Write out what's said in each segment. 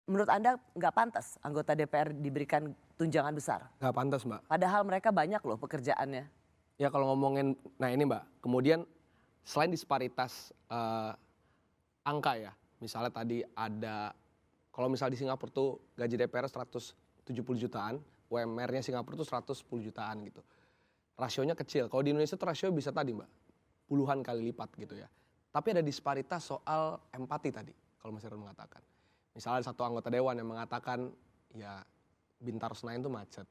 menurut Anda nggak pantas anggota DPR diberikan tunjangan besar? Nggak pantas, Mbak. Padahal mereka banyak loh pekerjaannya. Ya kalau ngomongin, nah ini Mbak, kemudian selain disparitas angka ya, misalnya tadi ada, kalau misalnya di Singapura tuh gaji DPR 170 jutaan, UMR-nya Singapura tuh 110 jutaan gitu. Rasionya kecil, kalau di Indonesia tuh rasio bisa tadi Mbak, puluhan kali lipat gitu ya. Tapi ada disparitas soal empati tadi, kalau Mas Heron mengatakan. Misalnya satu anggota dewan yang mengatakan, ya Bintaro Senayan tuh macet.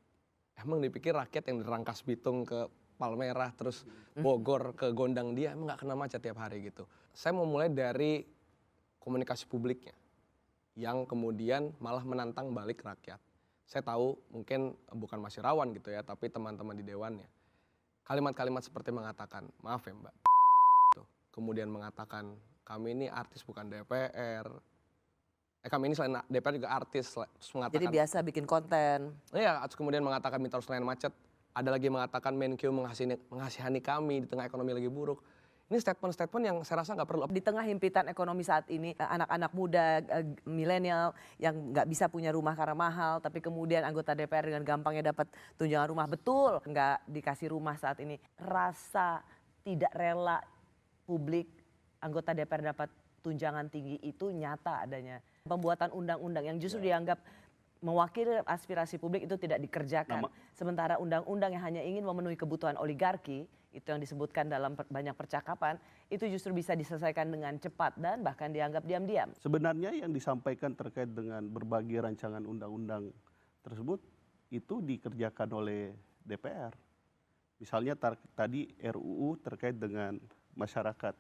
Emang dipikir rakyat yang dari Rangkas Bitung ke Palmerah terus Bogor ke Gondang dia emang nggak kena macet tiap hari gitu. Saya mau mulai dari komunikasi publiknya yang kemudian malah menantang balik rakyat. Saya tahu mungkin bukan Mas Irawan gitu ya, tapi teman-teman di dewannya. Kalimat-kalimat seperti mengatakan, maaf ya Mbak, kemudian mengatakan kami ini artis bukan DPR. Kami ini selain DPR juga artis, terus mengatakan. Jadi biasa bikin konten. Iya, kemudian mengatakan Bintaro Senayan macet. Ada lagi mengatakan Menkyu mengasihani kami di tengah ekonomi lagi buruk. Ini statement-statement yang saya rasa nggak perlu. Di tengah himpitan ekonomi saat ini, anak-anak muda, milenial yang nggak bisa punya rumah karena mahal, tapi kemudian anggota DPR dengan gampangnya dapat tunjangan rumah, betul nggak dikasih rumah saat ini. Rasa tidak rela publik anggota DPR dapat tunjangan tinggi itu nyata adanya. Pembuatan undang-undang yang justru dianggap mewakili aspirasi publik itu tidak dikerjakan. Sementara undang-undang yang hanya ingin memenuhi kebutuhan oligarki, itu yang disebutkan dalam banyak percakapan, itu justru bisa diselesaikan dengan cepat dan bahkan dianggap diam-diam. Sebenarnya yang disampaikan terkait dengan berbagai rancangan undang-undang tersebut, itu dikerjakan oleh DPR. Misalnya tadi RUU terkait dengan masyarakat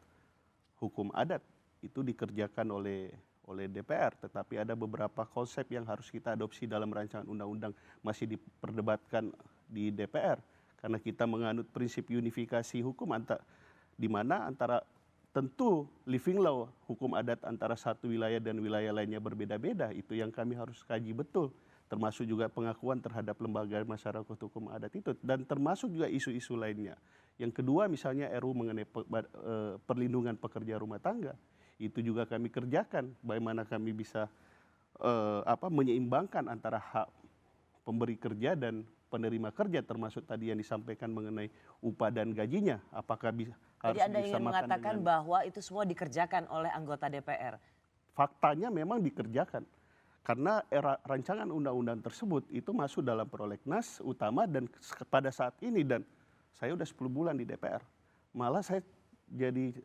hukum adat, itu dikerjakan oleh DPR, tetapi ada beberapa konsep yang harus kita adopsi dalam rancangan undang-undang masih diperdebatkan di DPR karena kita menganut prinsip unifikasi hukum di mana antara tentu living law hukum adat antara satu wilayah dan wilayah lainnya berbeda-beda, itu yang kami harus kaji betul, termasuk juga pengakuan terhadap lembaga masyarakat hukum adat itu dan termasuk juga isu-isu lainnya. Yang kedua misalnya RUU mengenai perlindungan pekerja rumah tangga. Itu juga kami kerjakan, bagaimana kami bisa menyeimbangkan antara hak pemberi kerja dan penerima kerja, termasuk tadi yang disampaikan mengenai upah dan gajinya. Apakah harus disamakan? Jadi Anda ingin mengatakan bahwa itu semua dikerjakan oleh anggota DPR? Faktanya memang dikerjakan. Karena rancangan undang-undang tersebut itu masuk dalam prolegnas utama dan pada saat ini, dan saya udah 10 bulan di DPR. Malah saya jadi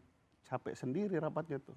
capek sendiri rapatnya tuh.